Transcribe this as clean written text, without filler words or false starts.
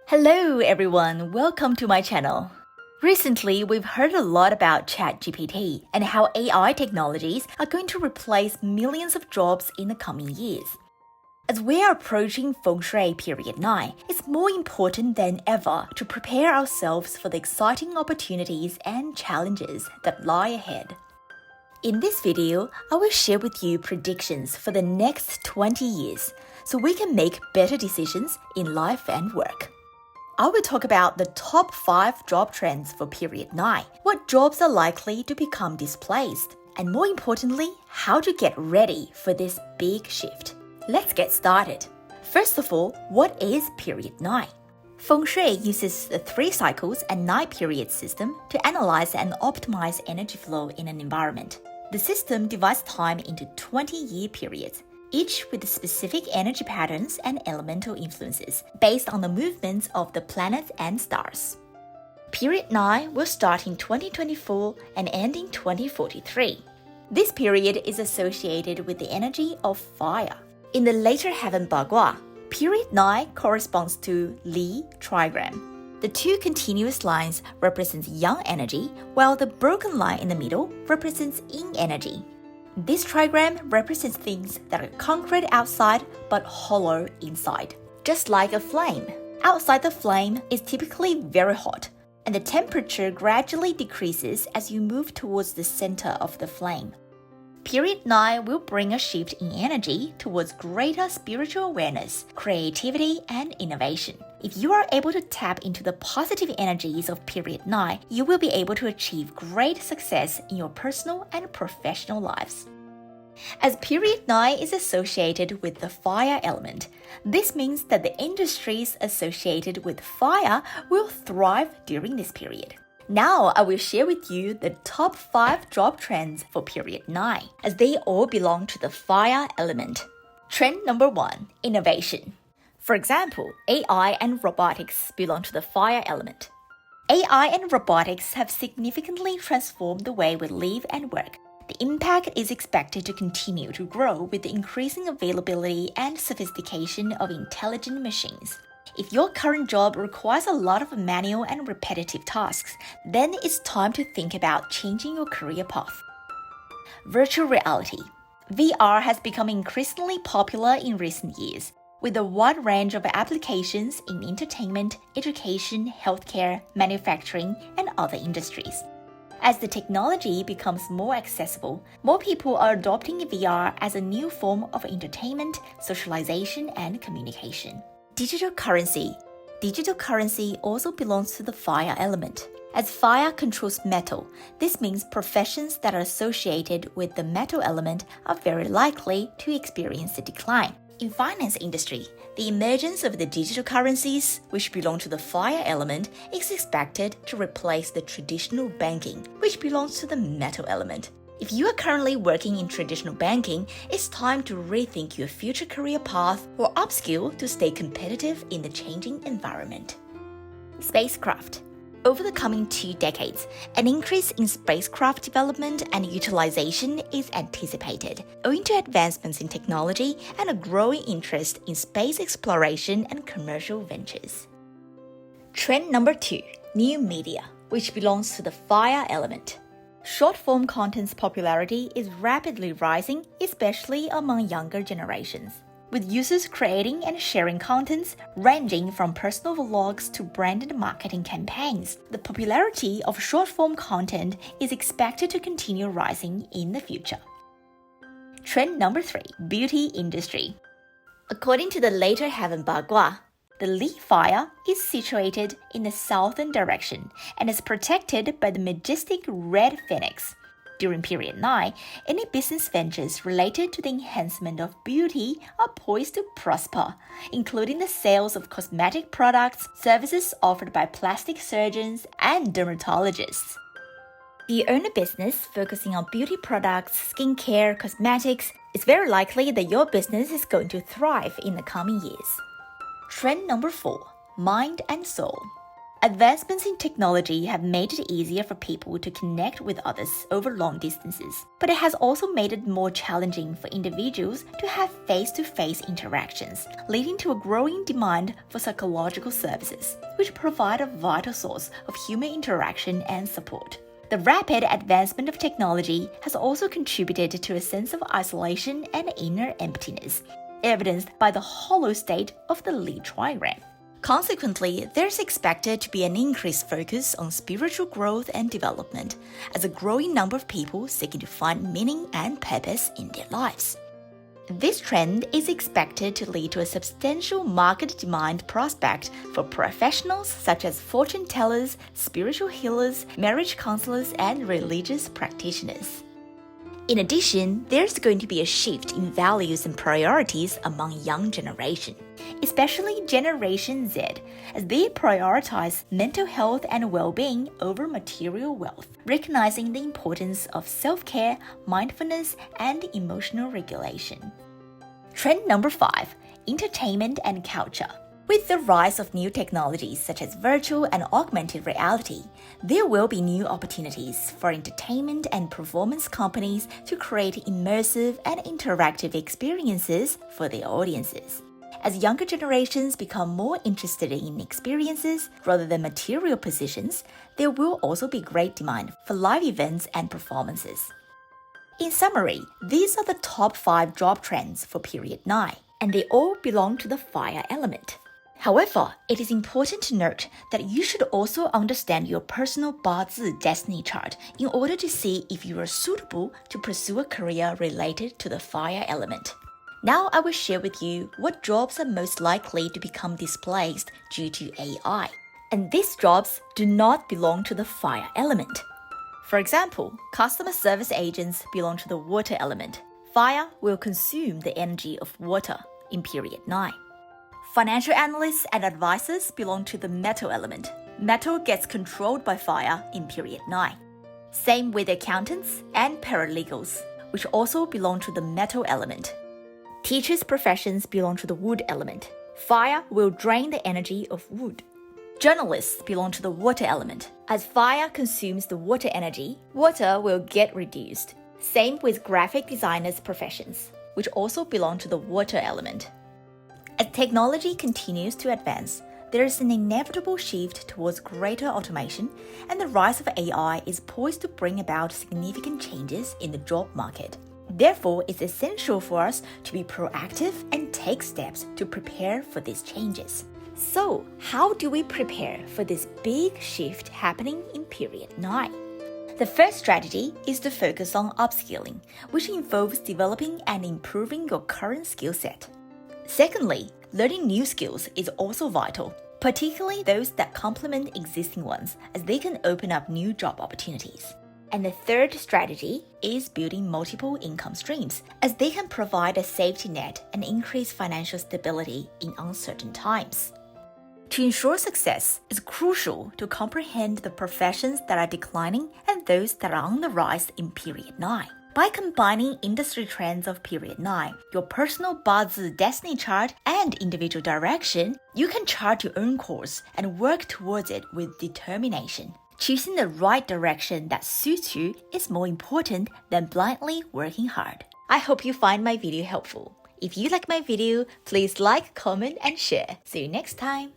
Hello everyone, welcome to my channel. Recently, we've heard a lot about ChatGPT and how AI technologies are going to replace millions of jobs in the coming years. As we are approaching Feng Shui Period 9, it's more important than ever to prepare ourselves for the exciting opportunities and challenges that lie ahead. In this video, I will share with you predictions for the next 20 years so we can make better decisions in life and work. I will talk about the top 5 job trends for Period 9, what jobs are likely to become displaced, and more importantly, how to get ready for this big shift. Let's get started. First of all, what is Period 9? Feng Shui uses the 3 cycles and 9 period system to analyze and optimize energy flow in an environment. The system divides time into 20-year periods, each with specific energy patterns and elemental influences based on the movements of the planets and stars. Period 9 will start in 2024 and end in 2043. This period is associated with the energy of fire. In the later heaven Bagua, Period 9 corresponds to Li trigram. The 2 continuous lines represent yang energy, while the broken line in the middle represents yin energy. This trigram represents things that are concrete outside but hollow inside. Just like a flame. Outside the flame is typically very hot, and the temperature gradually decreases as you move towards the center of the flame. Period 9 will bring a shift in energy towards greater spiritual awareness, creativity, and innovation. If you are able to tap into the positive energies of Period 9, you will be able to achieve great success in your personal and professional lives. As Period 9 is associated with the fire element, this means that the industries associated with fire will thrive during this period. Now I will share with you the top 5 job trends for Period 9, as they all belong to the fire element. Trend number 1, innovation. For example, AI and robotics belong to the fire element. AI and robotics have significantly transformed the way we live and work. The impact is expected to continue to grow with the increasing availability and sophistication of intelligent machines. If your current job requires a lot of manual and repetitive tasks, then it's time to think about changing your career path. Virtual reality. VR has become increasingly popular in recent years, with a wide range of applications in entertainment, education, healthcare, manufacturing, and other industries. As the technology becomes more accessible, more people are adopting VR as a new form of entertainment, socialization, and communication. Digital currency. Digital currency also belongs to the fire element. As fire controls metal, this means professions that are associated with the metal element are very likely to experience a decline. In finance industry, the emergence of the digital currencies, which belong to the fire element, is expected to replace the traditional banking, which belongs to the metal element. If you are currently working in traditional banking, it's time to rethink your future career path or upskill to stay competitive in the changing environment. Spacecraft. Over the coming 2 decades, an increase in spacecraft development and utilization is anticipated, owing to advancements in technology and a growing interest in space exploration and commercial ventures. Trend number 2, new media, which belongs to the fire element. Short-form content's popularity is rapidly rising, especially among younger generations, with users creating and sharing contents ranging from personal vlogs to branded marketing campaigns. The popularity of short-form content is expected to continue rising in the future. Trend number 3, beauty industry. According to the later heaven Bagua, the Li fire is situated in the southern direction and is protected by the majestic red phoenix. During Period 9, any business ventures related to the enhancement of beauty are poised to prosper, including the sales of cosmetic products, services offered by plastic surgeons, and dermatologists. If you own a business focusing on beauty products, skincare, cosmetics, it's very likely that your business is going to thrive in the coming years. Trend number 4, mind and soul. Advancements in technology have made it easier for people to connect with others over long distances, but it has also made it more challenging for individuals to have face-to-face interactions, leading to a growing demand for psychological services, which provide a vital source of human interaction and support. The rapid advancement of technology has also contributed to a sense of isolation and inner emptiness, evidenced by the hollow state of the Lee trigram. Consequently, there's expected to be an increased focus on spiritual growth and development, as a growing number of people seeking to find meaning and purpose in their lives. This trend is expected to lead to a substantial market demand prospect for professionals such as fortune tellers, spiritual healers, marriage counselors, and religious practitioners. In addition, there's going to be a shift in values and priorities among young generation, especially Generation Z, as they prioritize mental health and well-being over material wealth, recognizing the importance of self-care, mindfulness, and emotional regulation. Trend number 5, entertainment and culture. With the rise of new technologies such as virtual and augmented reality, there will be new opportunities for entertainment and performance companies to create immersive and interactive experiences for their audiences. As younger generations become more interested in experiences rather than material possessions, there will also be great demand for live events and performances. In summary, these are the top 5 job trends for period 9, and they all belong to the fire element. However, it is important to note that you should also understand your personal 八字 destiny chart in order to see if you are suitable to pursue a career related to the fire element. Now I will share with you what jobs are most likely to become displaced due to AI. And these jobs do not belong to the fire element. For example, customer service agents belong to the water element. Fire will consume the energy of water in period 9. Financial analysts and advisors belong to the metal element. Metal gets controlled by fire in period 9. Same with accountants and paralegals, which also belong to the metal element. Teachers' professions belong to the wood element. Fire will drain the energy of wood. Journalists belong to the water element. As fire consumes the water energy, water will get reduced. Same with graphic designers' professions, which also belong to the water element. As technology continues to advance, there is an inevitable shift towards greater automation, and the rise of AI is poised to bring about significant changes in the job market. Therefore, it's essential for us to be proactive and take steps to prepare for these changes. So, how do we prepare for this big shift happening in period 9? The first strategy is to focus on upskilling, which involves developing and improving your current skill set. Secondly, learning new skills is also vital, particularly those that complement existing ones, as they can open up new job opportunities. And the third strategy is building multiple income streams, as they can provide a safety net and increase financial stability in uncertain times. To ensure success, it's crucial to comprehend the professions that are declining and those that are on the rise in period 9. By combining industry trends of period 9, your personal 八字 destiny chart, and individual direction, you can chart your own course and work towards it with determination. Choosing the right direction that suits you is more important than blindly working hard. I hope you find my video helpful. If you like my video, please like, comment, and share. See you next time.